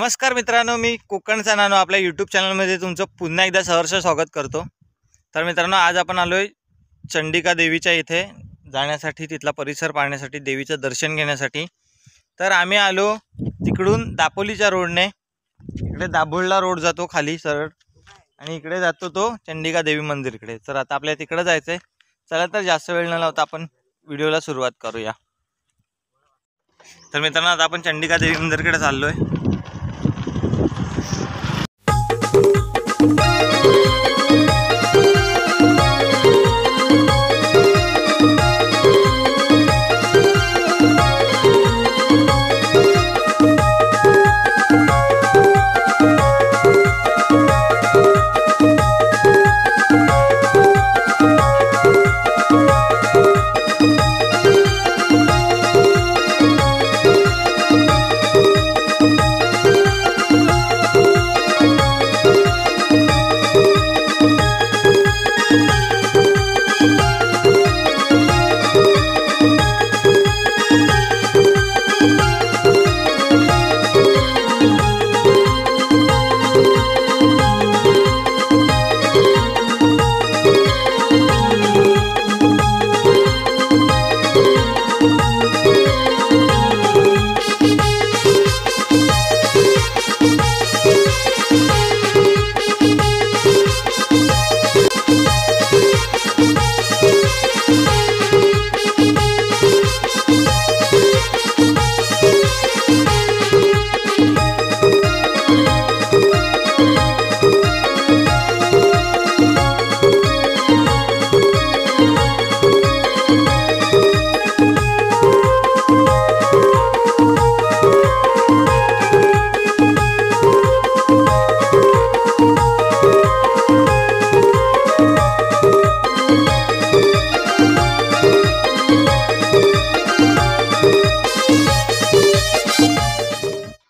नमस्कार मित्रांनो, मी कोकणचा नानू आपल्या यूट्यूब चॅनलमध्ये तुमचं पुन्हा एकदा सहर्ष स्वागत करतो। तर मित्रांनो, आज आपण आलोय चंडिका देवीच्या इथे जाण्यासाठी, तिथला परिसर पाहण्यासाठी, देवीचं दर्शन घेण्यासाठी। तर आम्ही आलो तिकडून दापोलीच्या रोडने, इकडे दाभोळला रोड जातो खाली सरळ आणि इकडे जातो तो चंडिका देवी मंदिरकडे। तर आता आपल्याला तिकडे जायचंय। चला तर जास्त वेळ न लावता आपण व्हिडिओला सुरुवात करूया। तर मित्रांनो, आता आपण चंडिका देवी मंदिरकडे चाललोय।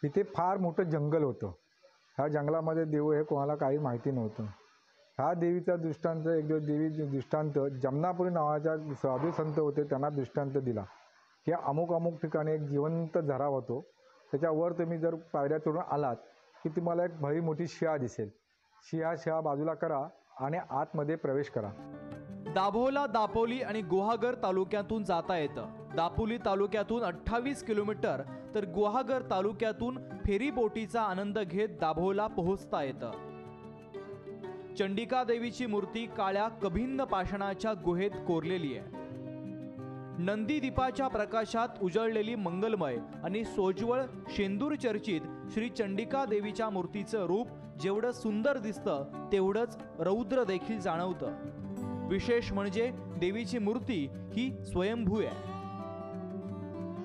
इथे फार मोठं जंगल होतं। ह्या जंगलामध्ये देव हे कोणाला काही माहिती नव्हतं। ह्या देवीचा दृष्टांत, एक दिवस देवी दृष्टांत जमनापुरी नावाच्या साधू संत होते, त्यांना दृष्टांत दिला की अमुक अमुक ठिकाणी एक जिवंत झरा होतो, त्याच्यावर तुम्ही जर पायऱ्या चढून आलात की तुम्हाला एक भली मोठी शिळा दिसेल। शिळा बाजूला करा आणि आतमध्ये प्रवेश करा। दाभोला, दापोली आणि गुहागर तालुक्यातून जाता येतं। दापोली तालुक्यातून 28 किलोमीटर तर गुहागर तालुक्यातून फेरी बोटीचा आनंद घेत दाभोला पोहोचता येतं। चंडिका देवीची मूर्ती काळ्या कभिन्न पाषाणाच्या गुहेत कोरलेली आहे। नंदी दीपाच्या प्रकाशात उजळलेली मंगलमय आणि सोज्वळ शेंदूर चर्चित श्री चंडिका देवीच्या मूर्तीचं रूप जेवढं सुंदर दिसतं तेवढंच रौद्र देखील जाणवतं। विशेष म्हणजे देवीची मूर्ती ही स्वयंभू आहे।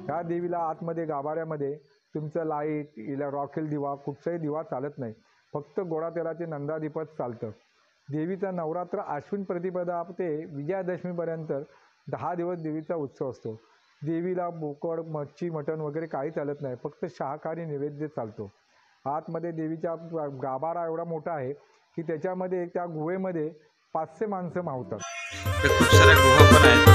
ह्या देवीला आतमध्ये गाभाऱ्यामध्ये तुमचं लाईट, रॉकेल दिवा, कुठचाही दिवा चालत नाही, फक्त गोडा तेलाचे नंदादीपच चालतं। देवीचा नवरात्र आश्विन प्रतिपदा ते विजयादशमीपर्यंत 10 दिवस देवीचा उत्सव असतो। देवीला बोकड, मच्छी, मटण वगैरे काही चालत नाही, फक्त शाकाहारी नैवेद्य चालतो। आतमध्ये देवीचा गाभारा एवढा मोठा आहे की त्याच्यामध्ये त्या गुहेमध्ये 500 माणसं मावतात। खूप साऱ्या गुहा पण आहेत।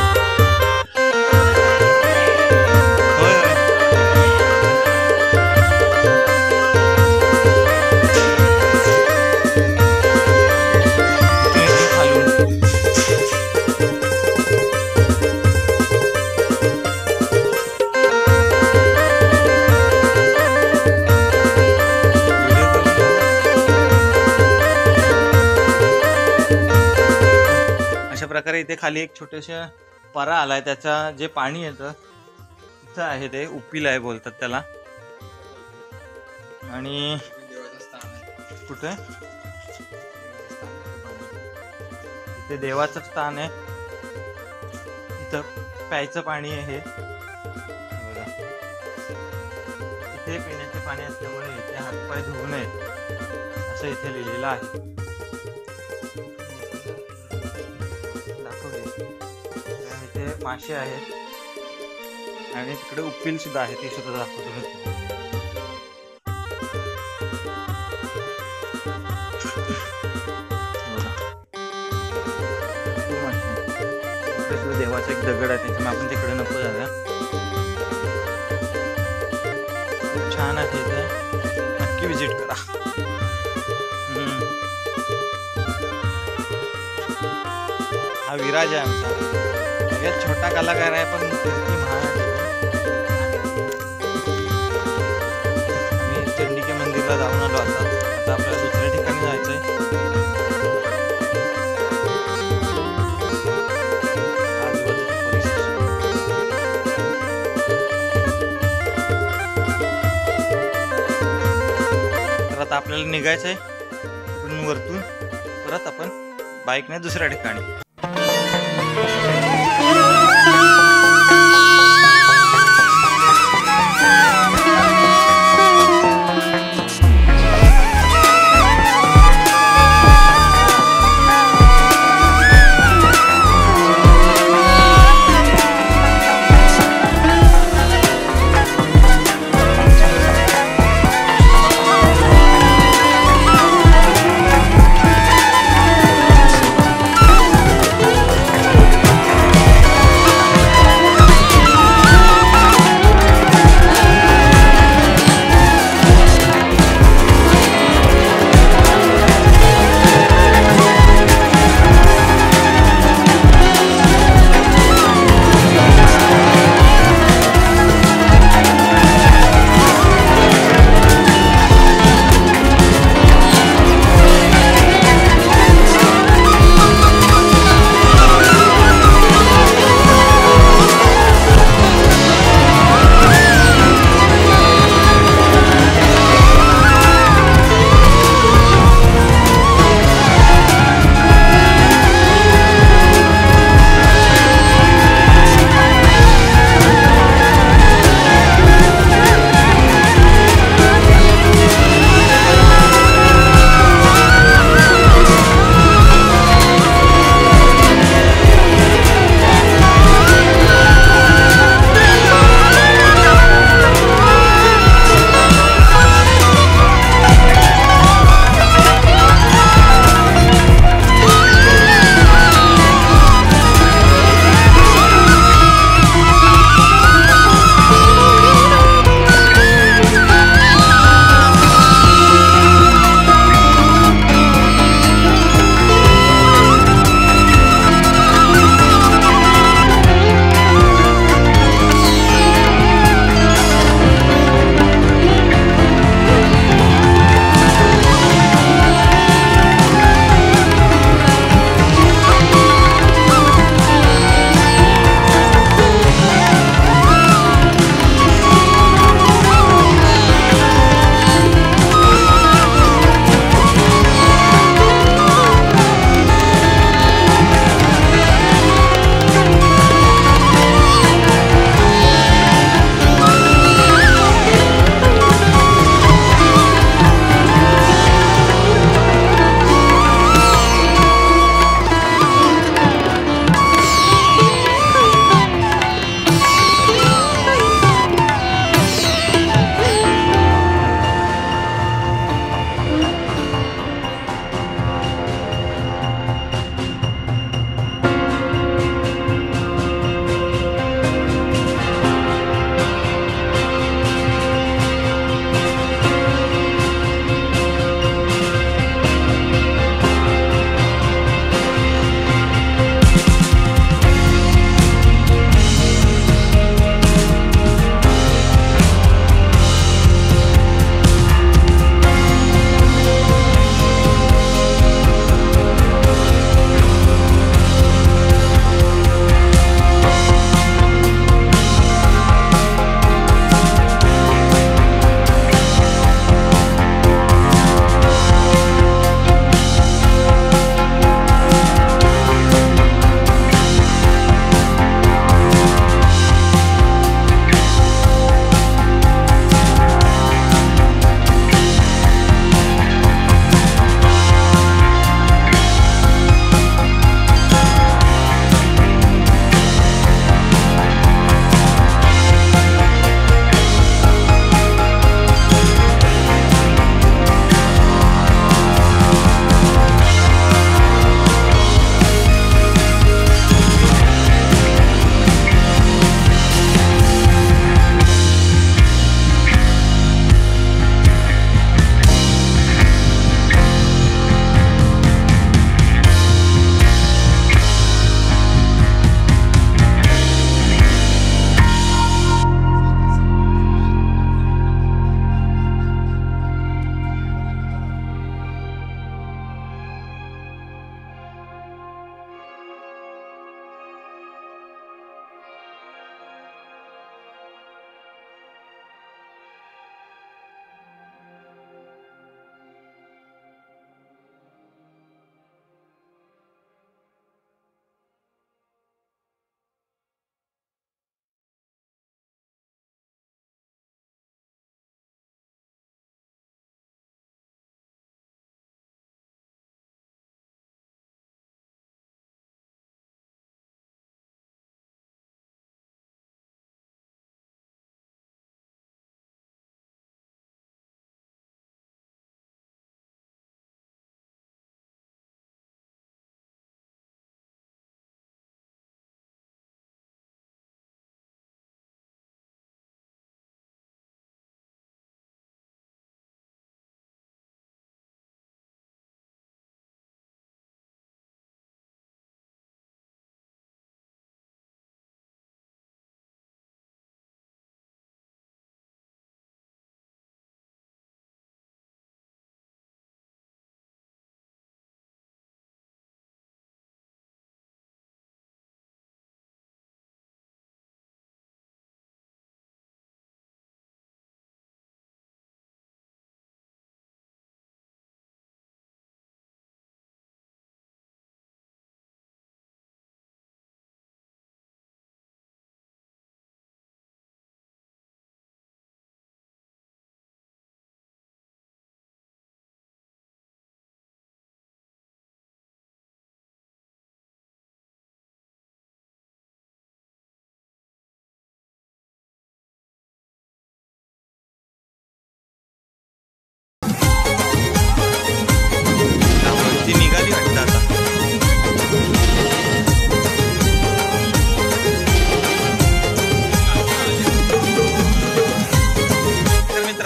इथे खाली एक छोटेशा परा आलाय, त्याचा जे पाणी येतं तिथं आहे, ते उपिल आहे बोलतात त्याला. आणि कुठे इथे देवाचं स्थान आहे. इथं प्यायचं पाणी आहे. बघा, इथे पिण्याचे पाणी असल्यामुळे इथे हातपाय धुवू नये असं इथे लिहिलेलं आहे. दाखवले इथे मासे आहेत आणि तिकडे उप्पील सुद्धा आहे, ती सुद्धा दाखवतो मी. देवाचा एक दगड आहे, त्याच्यामुळे आपण तिकडे नको जाऊया. खूप छान आहे इथे, नक्की विजिट करा. हा विराज आहे आमचा, सगळ्यात छोटा कलाकार आहे पण कीर्ती महान आहे. आम्ही चंडिका मंदिरला जाऊन आलो. आता आपल्याला दुसऱ्या ठिकाणी जायचंय. आता आपल्याला निघायचं आहे इकडून वरतून. परत आपण बाईकने दुसऱ्या ठिकाणी.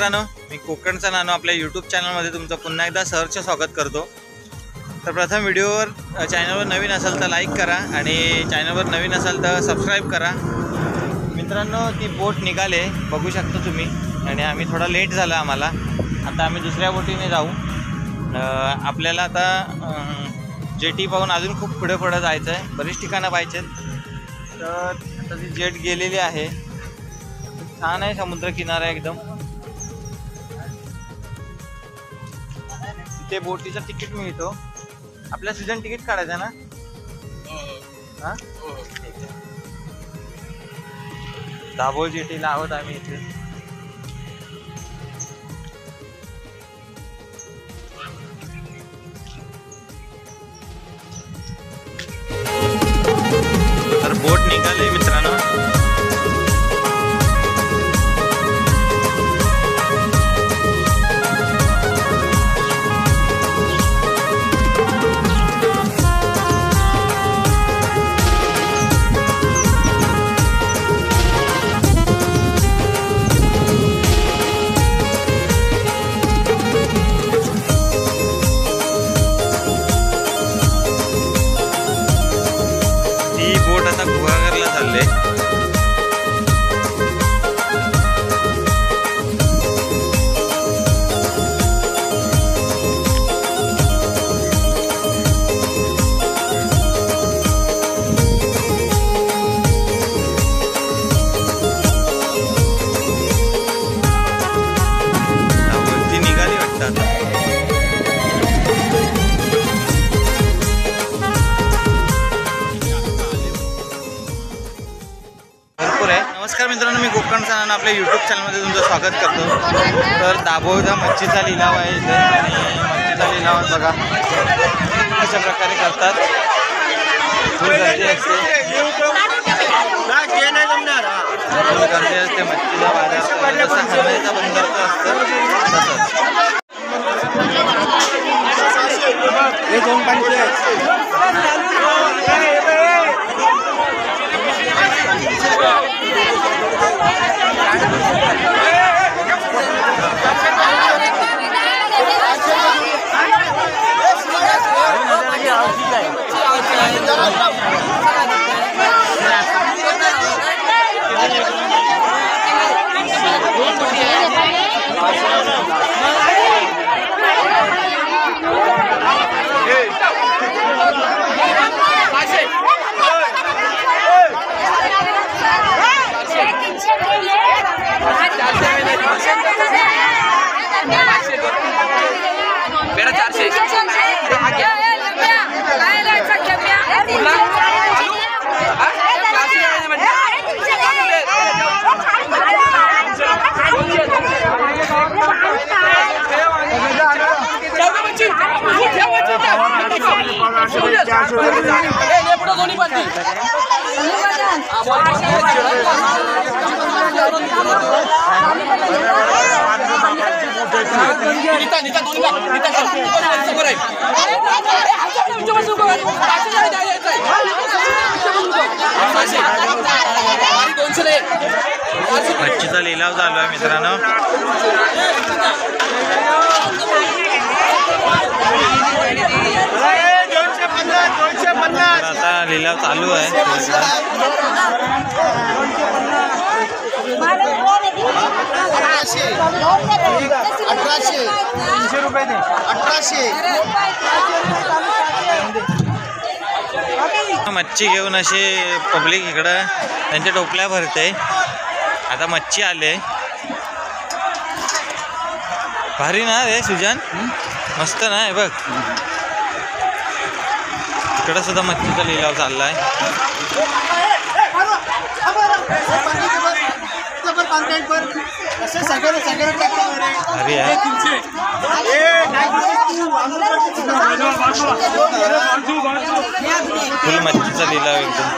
मित्रांनो, मी कोकणचा नानू आपल्या यूट्यूब चॅनलमध्ये तुमचं पुन्हा एकदा सहर्ष स्वागत करतो. तर प्रथम चॅनलवर नवीन असाल तर लाईक करा आणि चॅनलवर नवीन असाल तर सबस्क्राईब करा. मित्रांनो, ती बोट निघाले बघू शकता तुम्ही आणि आम्ही थोडा लेट झाला आम्हाला. आता आम्ही दुसऱ्या बोटीने जाऊ. आपल्याला आता जेटी पाहून अजून खूप पुढे जायचं आहे. बरीच ठिकाणं पाहिजेत. तर आता ती जेट गेलेली आहे. छान आहे समुद्रकिनारा एकदम. तिथे बोटीचं तिकीट मिळतो. आपल्या सीझन तिकीट काढायचं ना? हां, दाभोळ जेटीला आहोत आम्ही इथे. तर बोट निघाले मित्रांनो. ही बोट आता गुहागरला चालले. ती निघाली वाटतं आता. नमस्कार मित्रांनो, मी कोकणचा नानू आपल्या यूट्यूब चॅनलमध्ये तुमचं स्वागत करतो. तर दाभोळचा मच्छीचा लिलाव आहे इथे आणि मच्छीचा लिलाव बघा कशा प्रकारे करतात. फुल गर्दी असते. फुल गर्दी असते. मच्छीचा बाजार जसं हरण्याचा बंदरचं असतं मच्छीचा लिलाव चालू आहे मित्रांनो. आता लिलाव चालू आहे. 1800 रुपये दे. 1800 मच्छी घेऊन असे पब्लिक इकडं त्यांच्या टोपल्या भरते. आता मच्छी आले. भारी ना रे सुजन, मस्त ना. हे बघ इकडं सुद्धा मच्छीचा लिलाव चाललाय. भारी आहे. फुल मच्छीचा लिलाव एकदम.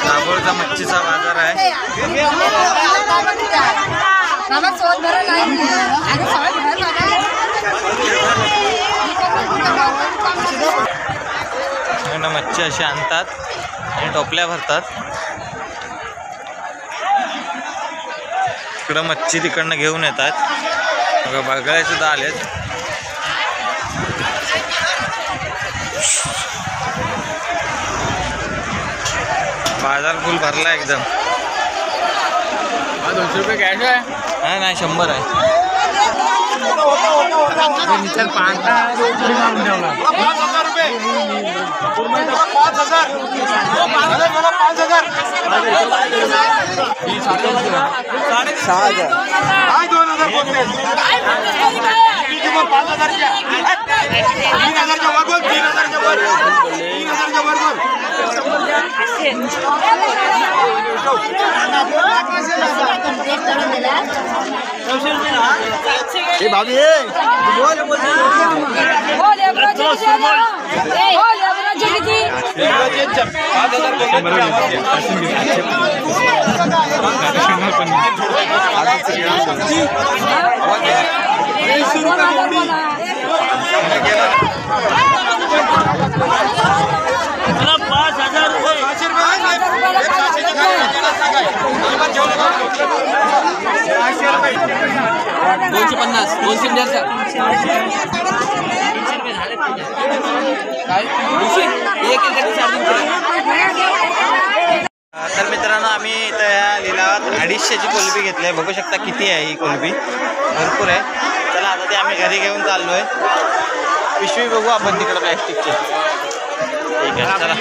दाभोळचा मच्छीचा बाजार आहे. इकडनं मच्छी अशी आणतात आणि टोपल्या भरतात. इकडं मच्छी तिकडनं घेऊन येतात. बघा बघायला सुद्धा आलेत. बाजार फुल भरला एकदम. 200 रुपये कॅश आहे. नाही 100 आहे. 250 तर मित्रांनो आम्ही इथं या लिलावात 250ची कोलंबी घेतली आहे. बघू शकता किती आहे ही कोलंबी, भरपूर आहे. चला आता ते आम्ही घरी घेऊन चाललो आहे. पिशवी बघू आपण तिकडं प्लॅस्टिकची. ठीक आहे चला.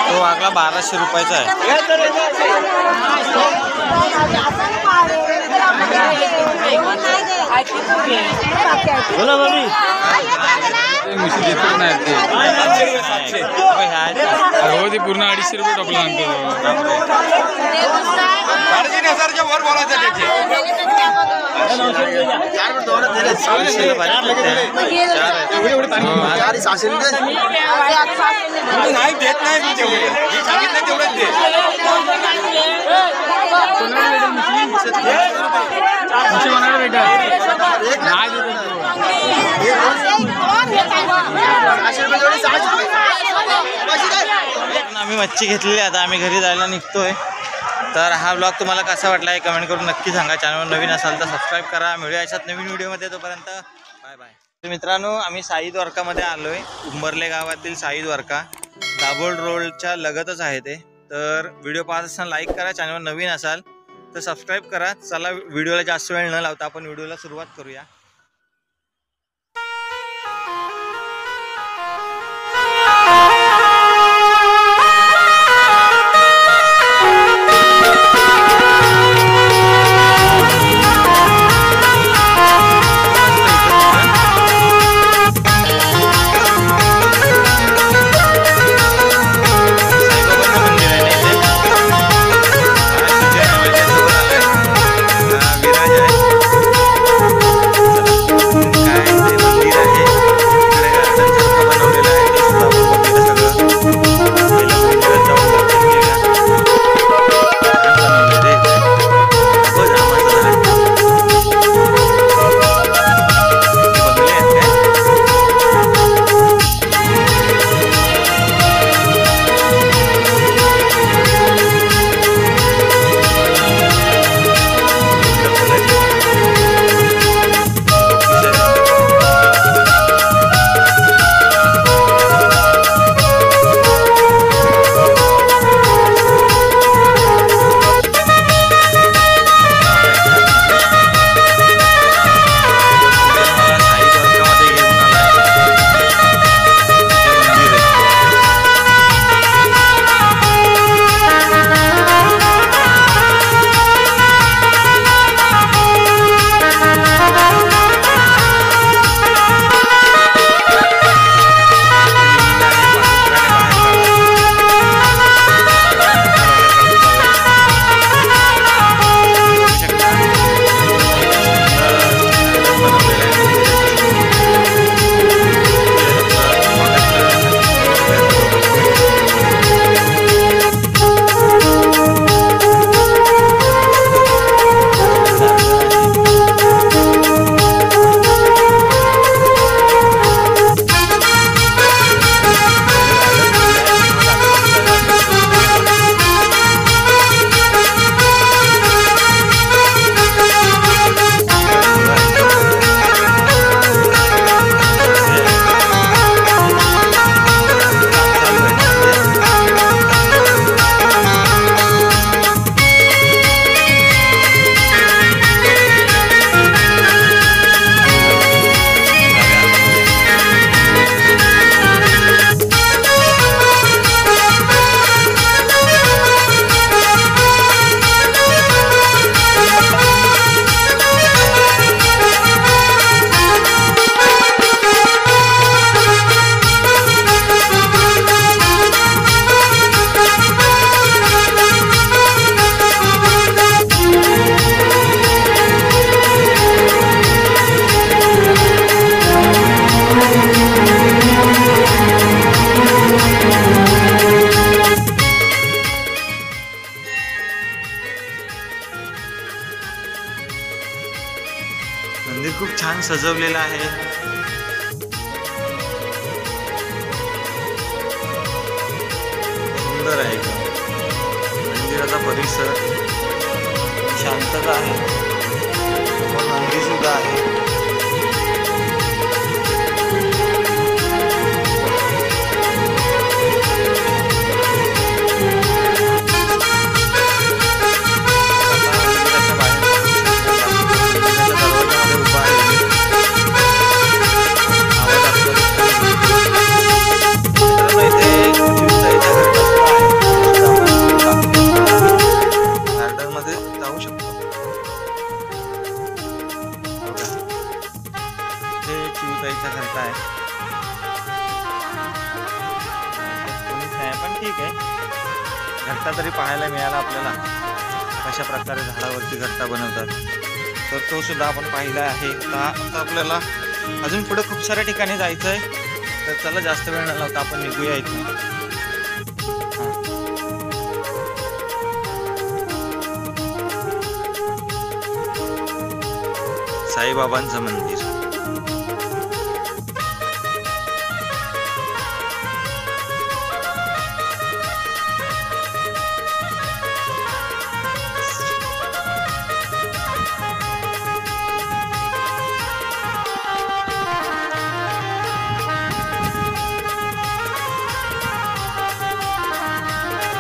तो वागला 1200 रुपयाचा आहे. बोला बाबी. हो ते पूर्ण 250 रुपये टोपला आणतो. 3,500च्या वर बोलायचं त्याचे. नाही देत नाही मी तेवढे. मी सांगितलं तेवढंच दे. आम्ही मच्छी घेतलेली. आता आम्ही घरी जायला निघतोय. तर हा ब्लॉग तुम्हाला कसा वाटला आहे कमेंट करून नक्की सांगा. चॅनलवर नवीन असाल तर सबस्क्राईब करा. मिळूया अशात नवीन व्हिडिओमध्ये. तोपर्यंत बाय बाय. तर मित्रांनो आम्ही साई द्वारकामध्ये आलो आहे. उंबरले गावातील साई द्वारका दाभोळ रोडच्या लगतच आहे ते. तर व्हिडिओ पाहत असताना लाईक करा. चॅनलवर नवीन असाल तर सबस्क्राईब करा. चला व्हिडिओला जास्त वेळ न लावता आपण व्हिडिओला सुरुवात करूया. सजवलेला आहे. सुंदर आहे एकदम. मंदिराचा परिसर शांतता आहे. नंदी सुद्धा आहे. चिवताईचा घरटा आहे. कोणीच नाही पण ठीक आहे. घरटा तरी पाहायला मिळाला आपल्याला कशा प्रकारे झाडावरती घरटा बनवतात. तर तो सुद्धा आपण पाहिला आहे. आता आपल्याला अजून पुढे खूप साऱ्या ठिकाणी जायचं आहे. तर चला जास्त वेळ न लावता आपण निघूया इथून. साईबाबांचं मंदिर.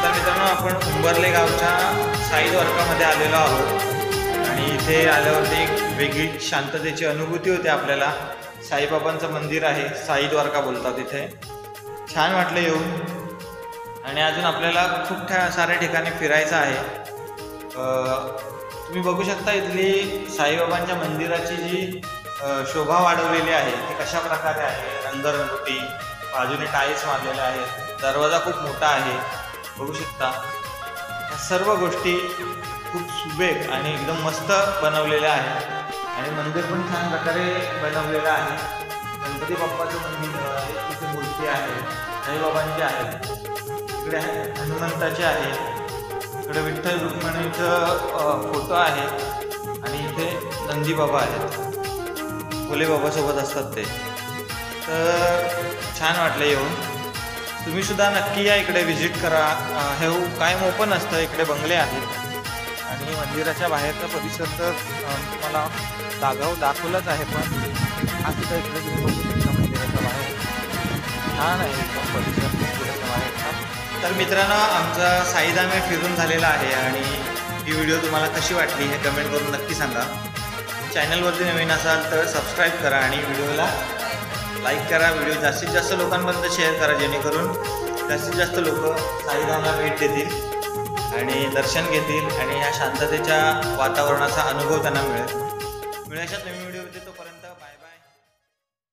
तर मित्रांनो आपण उंबरले गावच्या साई द्वारकामध्ये आलेलो आहोत आणि इथे आल्यावरती एक वेगळी शांततेची अनुभूती होते आपल्याला. साईबाबांचं मंदिर आहे, साई द्वारका बोलतात इथे. छान वाटलं येऊन. आणि अजून आपल्याला खूप साऱ्या ठिकाणी फिरायचं आहे. तुम्ही बघू शकता इथली साईबाबांच्या मंदिराची जी शोभा वाढवलेली आहे ती कशा प्रकारे आहे. रंगरंगोटी, बाजूने टाईल्स मारलेले आहेत. दरवाजा खूप मोठा आहे बघू शकता. या सर्व गोष्टी खूप सुबेक आणि एकदम मस्त बनवलेल्या आहेत. आणि मंदिर पण छान प्रकारे बनवलेलं आहे. गणपती बाप्पाचं मंदिर आहे, इथे मूर्ती आहे, साईबाबांची आहे, इकडे हनुमंताची आहे, इकडे विठ्ठल रुक्मिणीचं फोटो आहे आणि इथे नंदी बाबा आहेत. भोले बाबासोबत असतात ते. तर छान वाटलं येऊन. तुम्ही सुद्धा नक्की या इकडे व्हिजिट करा. हे कायम ओपन असतं. इकडे बंगले आहेत आणि मंदिराच्या बाहेरचा परिसर तर मला दाखवलंच आहे. पण हा सुद्धा इकडे तुम्ही बघू शकता मंदिराच्या बाहेर. छान आहे एकदम परिसर मंदिराच्या बाहेरचा. तर मित्रांनो आमचा साईधाम फिरून झालेला आहे आणि ही व्हिडिओ तुम्हाला कशी वाटली हे कमेंट करून नक्की सांगा. चॅनलवरती नवीन असाल तर सबस्क्राईब करा आणि व्हिडिओला लाईक करा. व्हिडिओ जास्तीत जास्त लोकांपर्यंत शेअर करा जेणेकरून जास्तीत जास्त लोक साईधामला भेट देतील आणि दर्शन घेतील आणि ह्या शांततेच्या वातावरणाचा अनुभव त्यांना मिळेल. अशा नवीन व्हिडिओ येते तोपर्यंत